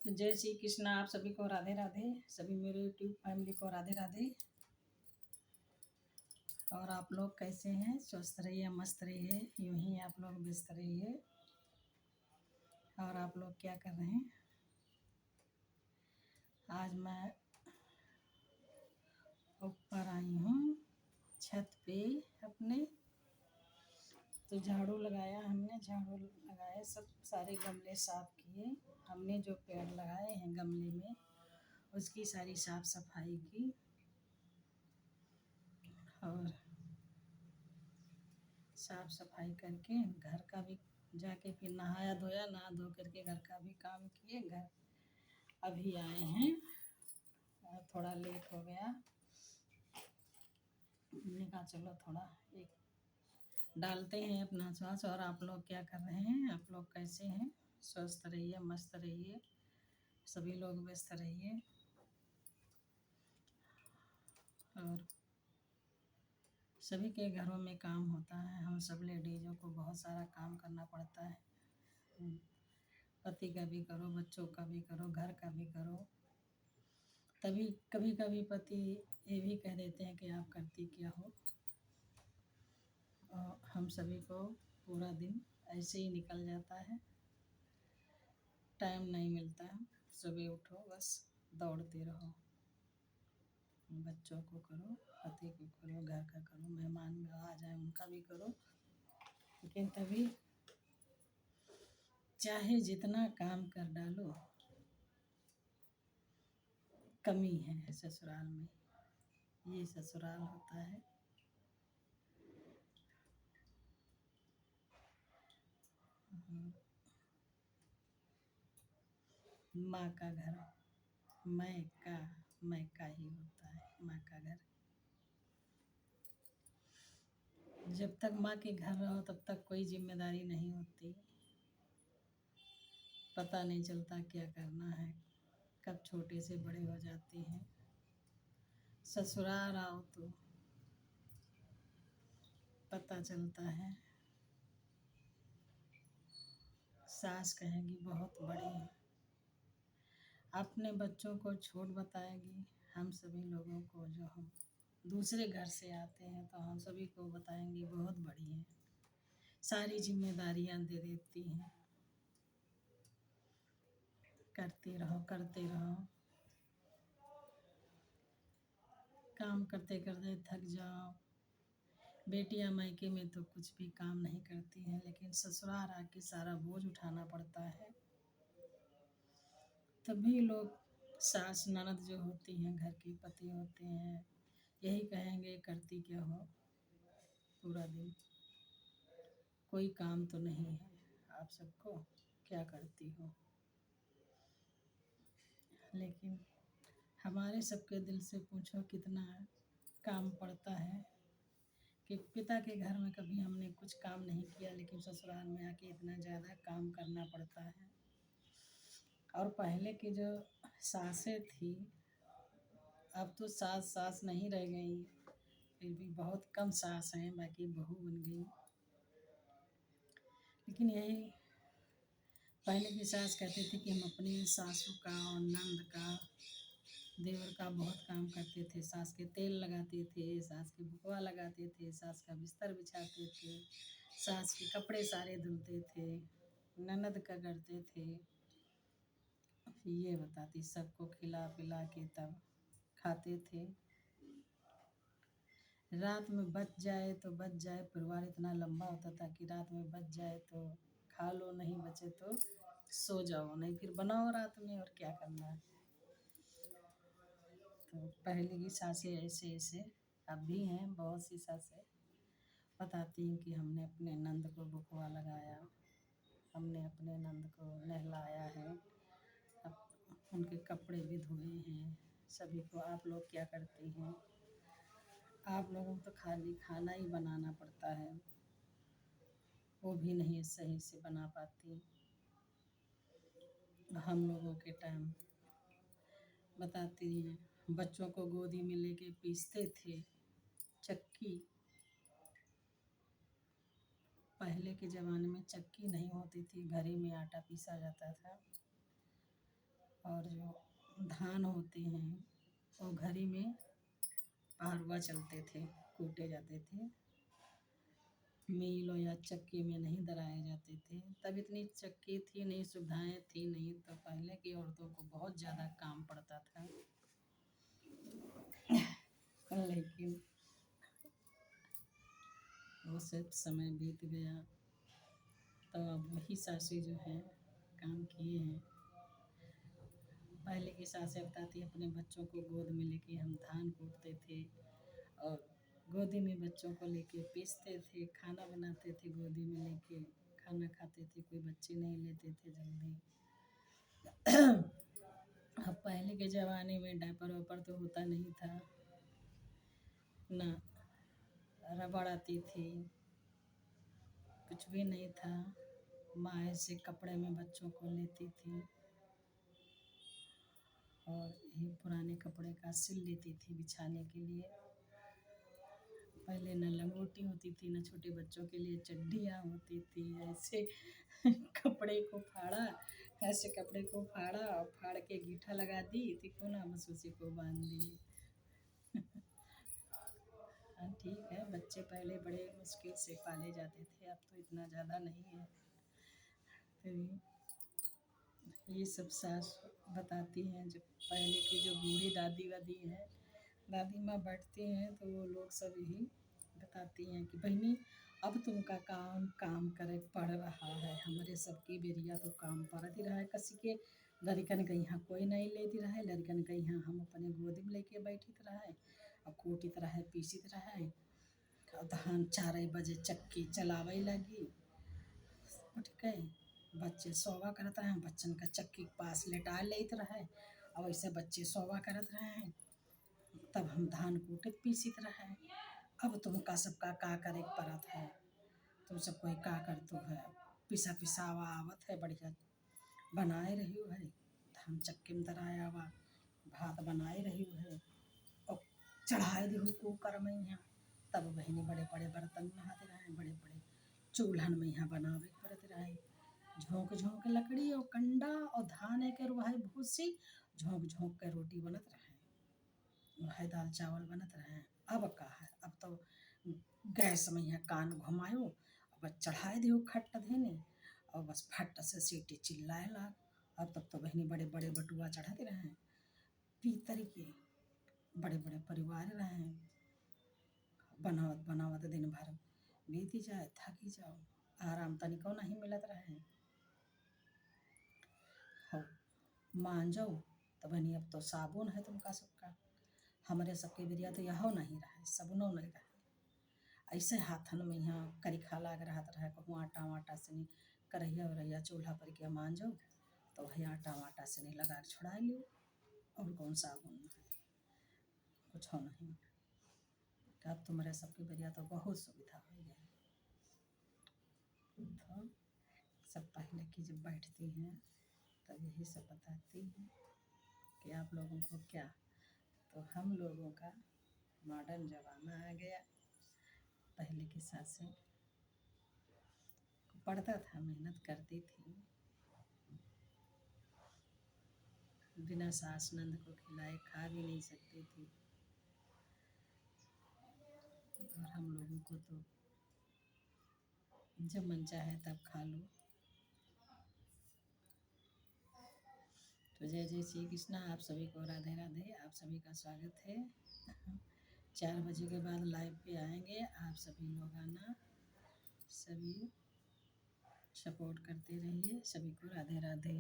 तो जय श्री कृष्णा। आप सभी को राधे राधे। सभी मेरे यूट्यूब फैमिली को राधे राधे। और आप लोग कैसे हैं? स्वस्थ रहिए, मस्त रहिए, यूं ही आप लोग व्यस्त रहिए। और आप लोग क्या कर रहे हैं? आज मैं ऊपर आई हूँ छत पे अपने। तो झाड़ू लगाया हमने, झाड़ू लगाया, सब सारे गमले साफ किए। हमने जो पेड़ लगाए हैं गमले में उसकी सारी साफ सफाई की। और साफ सफाई करके घर का भी जाके फिर नहाया धोया, नहा धो करके घर का भी काम किए। घर अभी आए हैं और थोड़ा लेट हो गया। हमने कहा चलो थोड़ा एक डालते हैं अपना श्वास। और आप लोग क्या कर रहे हैं? आप लोग कैसे हैं? स्वस्थ रहिए, मस्त रहिए, सभी लोग व्यस्त रहिए। और सभी के घरों में काम होता है। हम सब लेडीज़ों को बहुत सारा काम करना पड़ता है। पति का भी करो, बच्चों का भी करो, घर का भी करो। तभी कभी कभी पति ये भी कह देते हैं कि आप करती क्या हो। और हम सभी को पूरा दिन ऐसे ही निकल जाता है, टाइम नहीं मिलता है। सुबह उठो, बस दौड़ते रहो, बच्चों को करो, पति को करो, घर का करो, मेहमान आ जाए उनका भी करो। लेकिन तभी चाहे जितना काम कर डालो कमी है ससुराल में। ये ससुराल होता है। माँ का घर मैं का ही होता है। माँ का घर, जब तक माँ के घर रहो तब तक कोई जिम्मेदारी नहीं होती। पता नहीं चलता क्या करना है, कब छोटे से बड़े हो जाते हैं। ससुराल आओ तो पता चलता है। सास कहेगी बहुत बड़ी है, अपने बच्चों को छोट बताएगी। हम सभी लोगों को, जो हम दूसरे घर से आते हैं, तो हम सभी को बताएंगी बहुत बड़ी है, सारी जिम्मेदारियां दे देती हैं। करते रहो करते रहो, काम करते करते थक जाओ। बेटियां मायके में तो कुछ भी काम नहीं करती हैं, लेकिन ससुराल आके सारा बोझ उठाना पड़ता है। तभी लोग, सास ननद जो होती हैं, घर के पति होते हैं, यही कहेंगे करती क्या हो पूरा दिन, कोई काम तो नहीं है आप सबको, क्या करती हो। लेकिन हमारे सबके दिल से पूछो कितना काम पड़ता है। कि पिता के घर में कभी हमने कुछ काम नहीं किया, लेकिन ससुराल में आके इतना ज़्यादा काम करना पड़ता है। और पहले की जो सासें थी, अब तो सास सास नहीं रह गई, फिर भी बहुत कम सास हैं, बाकी बहू बन गई। लेकिन यही पहले की सास कहती थी कि हम अपने सासू का और नंद का, देवर का बहुत काम करते थे। सास के तेल लगाते थे, सास के भुकवा लगाते थे, सास का बिस्तर बिछाते थे, सास के कपड़े सारे धुलते थे, ननद का करते थे। ये बताती, सबको खिला पिला के तब खाते थे। रात में बच जाए तो बच जाए, परिवार इतना लंबा होता था कि रात में बच जाए तो खा लो, नहीं बचे तो सो जाओ, नहीं फिर बनाओ रात में, और क्या करना है। तो पहले की सासें ऐसे ऐसे, अब भी हैं बहुत सी सासें, बताती हैं कि हमने अपने नंद को बुकवा लगाया, हमने अपने नंद को नहलाया है, अब उनके कपड़े भी धोए हैं। सभी को आप लोग क्या करती हैं? आप लोगों को तो खाली खाना ही बनाना पड़ता है, वो भी नहीं सही से बना पाती। हम लोगों के टाइम बताती हैं, बच्चों को गोदी में लेके पीसते थे चक्की। पहले के ज़माने में चक्की नहीं होती थी, घर ही में आटा पीसा जाता था। और जो धान होते हैं वो घड़ी में पहरुआ चलते थे, कूटे जाते थे। मीलों या चक्की में नहीं दराए जाते थे। तब इतनी चक्की थी नहीं, सुविधाएं थी नहीं, तो पहले की औरतों को बहुत ज़्यादा काम पड़ता था। लेकिन वो सब समय बीत गया, तो अब वही सासें जो हैं काम किए हैं। पहले की सासें बताती अपने बच्चों को गोद में लेके हम धान कूटते थे और गोदी में बच्चों को लेके पीसते थे, खाना बनाते थे गोदी में लेके, खाना खाते थे, कोई बच्चे नहीं लेते थे जल्दी। अब पहले के ज़माने में डायपर वायपर तो होता नहीं था, ना रबड़ आती थी, कुछ भी नहीं था। माँ ऐसे कपड़े में बच्चों को लेती थी और यही पुराने कपड़े का सिल लेती थी बिछाने के लिए। पहले न लंगोटी होती थी, न छोटे बच्चों के लिए चड्डियाँ होती थी। ऐसे कपड़े को फाड़ा, ऐसे कपड़े को फाड़ा और फाड़ के गीठा लगा दी, तिकोना बस उसी को बांध दिए। हाँ ठीक है, बच्चे पहले बड़े मुश्किल से पाले जाते थे, अब तो इतना ज़्यादा नहीं है। फिर ये सब सास बताती हैं, जो पहले की जो बूढ़ी दादी वादी हैं, दादी माँ बैठती हैं तो वो लोग सब यही बताती हैं कि बहनी अब तुमका काम करे पड़ रहा है, हमारे सबकी बेरिया तो काम पड़त ही रहा है। कसी के लड़कन के यहाँ कोई नहीं लेती रहे, लड़कन के यहाँ हम अपने गोदी में लेके बैठित रहे और कूटित रहे, पीसित रहे। और धान 4 बजे चक्की चलावे लगी, उठ गए, बच्चे सोवा करत रहे, बच्चन का चक्की के पास लेटा लेत रहे और वैसे बच्चे सोवा करत रहे। तब हम धान कूटत पीसित रहे। अब तुमका सबका का करे पड़त है, तुम सब कोई का करतो है, पिसा पिसावा आवत है, बढ़िया बनाए रही है, धान चक्की में दराया हुआ भात बनाए रही है और चढ़ाए दी कुकर में यहाँ। तब बहनी बड़े बड़े बर्तन नहाते रहे, बड़े बड़े चूल्हन में यहाँ बनावे पड़त रहे। झोंक झोंक लकड़ी और कंडा और धान के रुहाई भूसी, झोंक झोंक के रोटी बनत रहे, वही दाल चावल बनत रहे। अब का है, अब तो गैस में यहाँ कान घुमायो, अब चढ़ाए दियो खट्ट धेने और बस फट से सीटी चिल्लाए लाग। अब तब तो बहनी बड़े बड़े बटुआ चढ़ाते रहे, पीतल के बड़े बड़े परिवार रहे, बनावत बनावत दिन भर बीती जाए, थकी जाओ, आराम तनिको नहीं मिलत रहे। हो मांजो तो बहनी अब तो साबुन है तुमका सबका, हमारे सबके बेरिया तो यहो नहीं रहे, सबनो नहीं रहे। ऐसे हाथन में यहाँ करिखा लाग रहत रहे, कहूँ आटा वाटा से नहीं, करहिया वरहिया चूल्हा पर के मांजो तो वही आटा वाटा से नहीं लगा के छुड़ा लियो, और कौन साबुन है, कुछ हो नहीं। अब तुम्हारे सबके बेरिया तो बहुत सुविधा हो गई। तो सब पहले की जब बैठती हैं तब यही सब बताती हैं कि आप लोगों को क्या, तो हम लोगों का मॉडर्न ज़माना आ गया। पहले की सासें पड़ता था, मेहनत करती थी, बिना सास नंद को खिलाए खा भी नहीं सकती थी। और हम लोगों को तो जब मन चाहे तब खा लो। तो जय जय श्री कृष्णा, आप सभी को राधे राधे, आप सभी का स्वागत है। 4 बजे के बाद लाइव पे आएंगे, आप सभी लोग आना, सभी सपोर्ट करते रहिए, सभी को राधे राधे।